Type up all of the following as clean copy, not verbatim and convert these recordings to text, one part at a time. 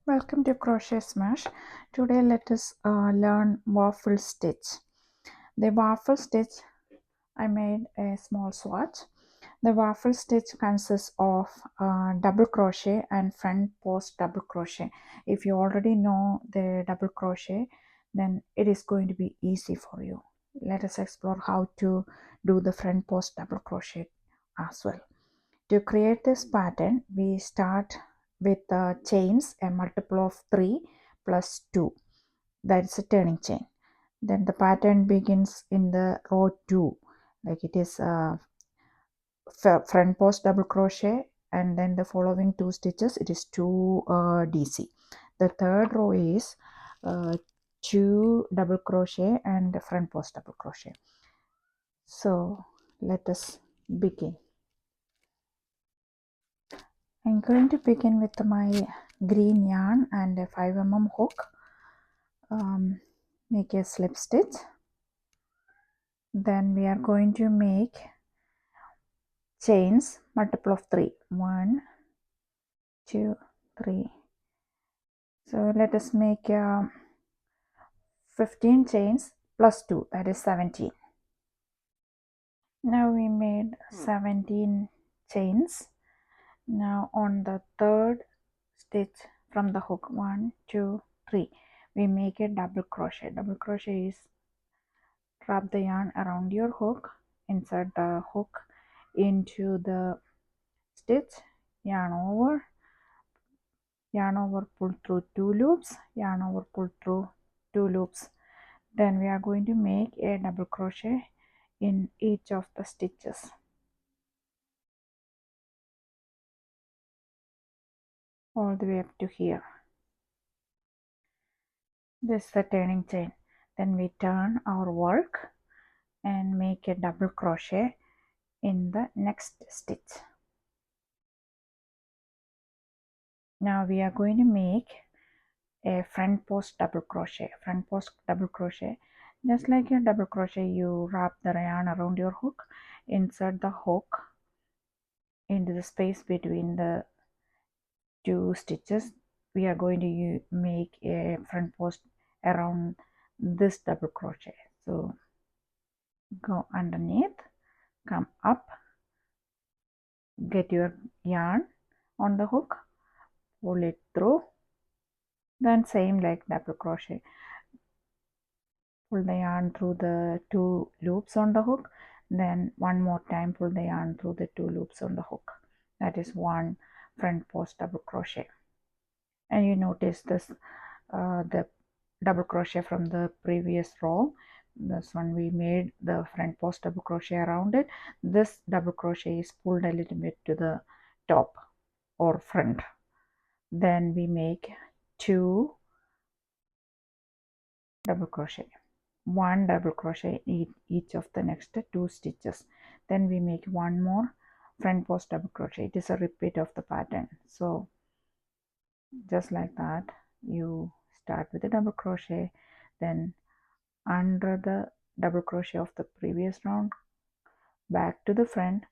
Welcome to Crochet Smash. Today let us learn waffle stitch. The waffle stitch, I made a small swatch. The waffle stitch consists of double crochet and front post double crochet. If you already know the double crochet, then it is going to be easy for you. Let us explore how to do the front post double crochet as well. To create this pattern, we start with chains, a multiple of 3 plus 2. That is a turning chain. Then the pattern begins in the row 2, like it is front post double crochet, and then the following 2 stitches it is 2 DC. The third row is 2 double crochet and front post double crochet. So let us begin. I'm going to begin with my green yarn and a 5 mm hook. Make a slip stitch. Then we are going to make chains multiple of 3. 1, 2, 3. So let us make 15 chains plus 2, that is 17. Now we made 17 chains. Now on the third stitch from the hook, 1, 2, 3, we make a double crochet. Double crochet is wrap the yarn around your hook, insert the hook into the stitch, yarn over, pull through 2 loops, yarn over, pull through 2 loops. Then we are going to make a double crochet in each of the stitches. All the way up to here. This is the turning chain. Then we turn our work and make a double crochet in the next stitch. Now we are going to make a front post double crochet. Front post double crochet, just like your double crochet, you wrap the yarn around your hook, insert the hook into the space between the 2 stitches. We are going to make a front post around this double crochet. So go underneath, come up, get your yarn on the hook, pull it through, then same like double crochet, pull the yarn through the 2 loops on the hook, then one more time pull the yarn through the 2 loops on the hook. That is one front post double crochet. And you notice this the double crochet from the previous row. This one we made the front post double crochet around it. This double crochet is pulled a little bit to the top or front. Then we make 2 double crochet, 1 double crochet in each of the next 2 stitches. Then we make one more front post double crochet. It is a repeat of the pattern. So just like that, you start with a double crochet, then under the double crochet of the previous round, back to the front,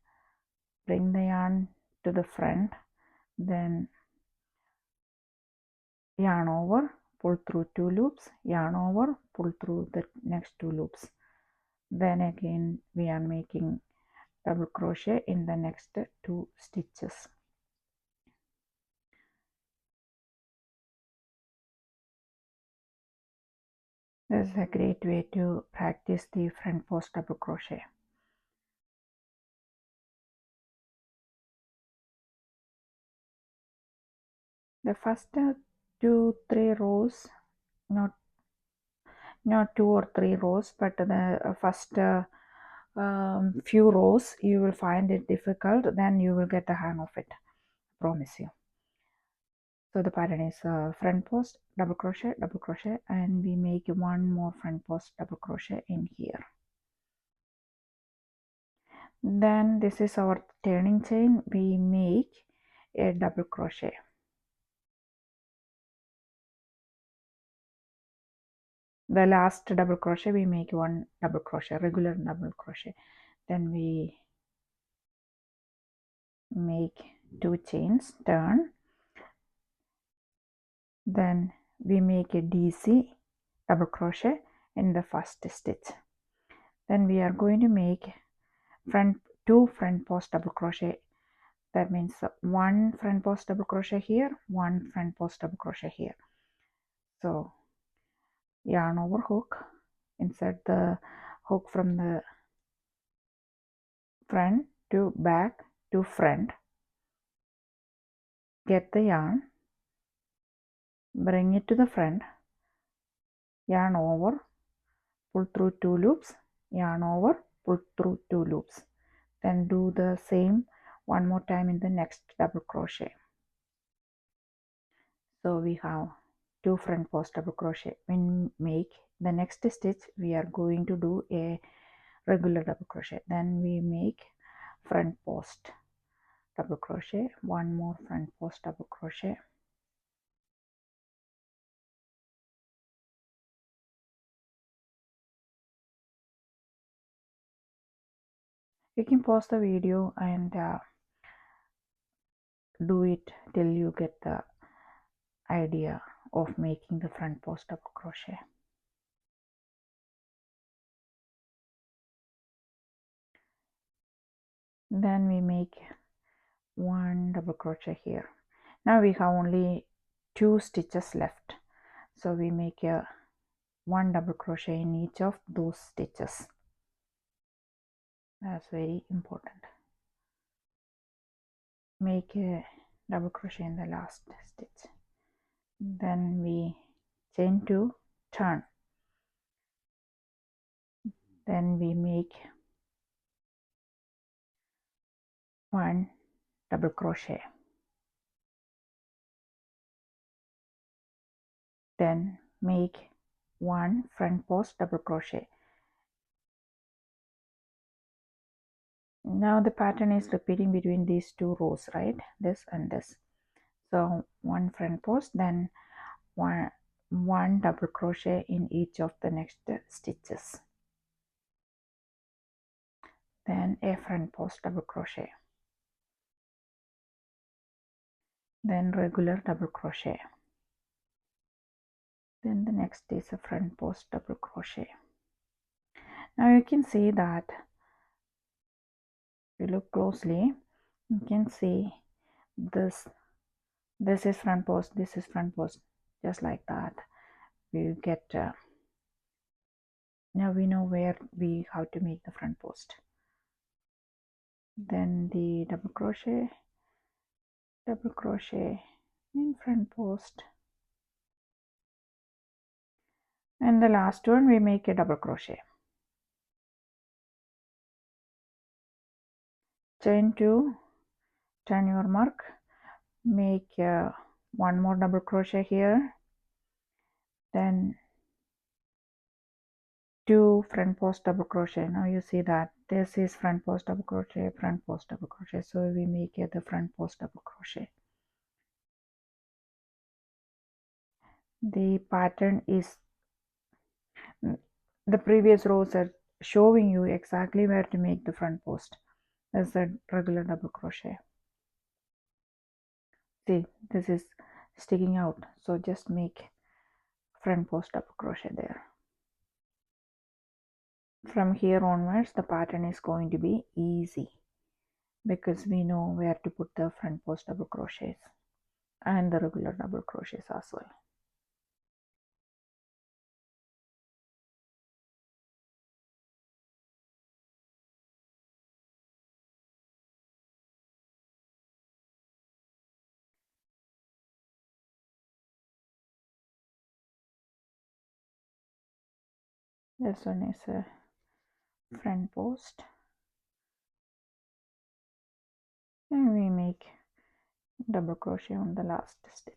bring the yarn to the front, then yarn over, pull through 2 loops, yarn over, pull through the next 2 loops. Then again we are making double crochet in the next 2 stitches. This is a great way to practice the front post double crochet. The first 2-3 rows, not 2 or 3 rows, but the first few rows you will find it difficult. Then you will get the hang of it, I promise you. So the pattern is front post double crochet, and we make one more front post double crochet in here. Then this is our turning chain. We make a double crochet. The last double crochet we make one double crochet, regular double crochet. Then we make 2 chains, turn, Then we make a DC double crochet in the first stitch. Then we are going to make two front post double crochet. That means one front post double crochet here, one front post double crochet here. So yarn over hook, insert the hook from the front to back to front, get the yarn, bring it to the front, yarn over, pull through 2 loops, yarn over, pull through 2 loops. Then do the same one more time in the next double crochet. So we have 2 front post double crochet. When make the next stitch, we are going to do a regular double crochet. Then we make front post double crochet, one more front post double crochet, you can pause the video and do it till you get the idea of making the front post double crochet. Then we make one double crochet here. Now we have only 2 stitches left, so we make a one double crochet in each of those stitches. That's very important. Make a double crochet in the last stitch. Then we chain 2, turn. Then we make one double crochet. Then make one front post double crochet. Now the pattern is repeating between these 2 rows, right? This and this. So one front post, then one double crochet in each of the next stitches. Then a front post double crochet. Then regular double crochet. Then the next is a front post double crochet. Now you can see that if you look closely, you can see this is front post, this is front post, just like that. We get now we know where we how to make the front post. Then the double crochet in front post, and the last one we make a double crochet, chain 2, turn your mark, make one more double crochet here, then 2 front post double crochet. Now you see that this is front post double crochet, front post double crochet, so we make the front post double crochet. The pattern is, the previous rows are showing you exactly where to make the front post. That's the regular double crochet. See, this is sticking out, so just make front post double crochet there. From here onwards the pattern is going to be easy because we know where to put the front post double crochets and the regular double crochets as well. This one is a front post, and we make double crochet on the last stitch.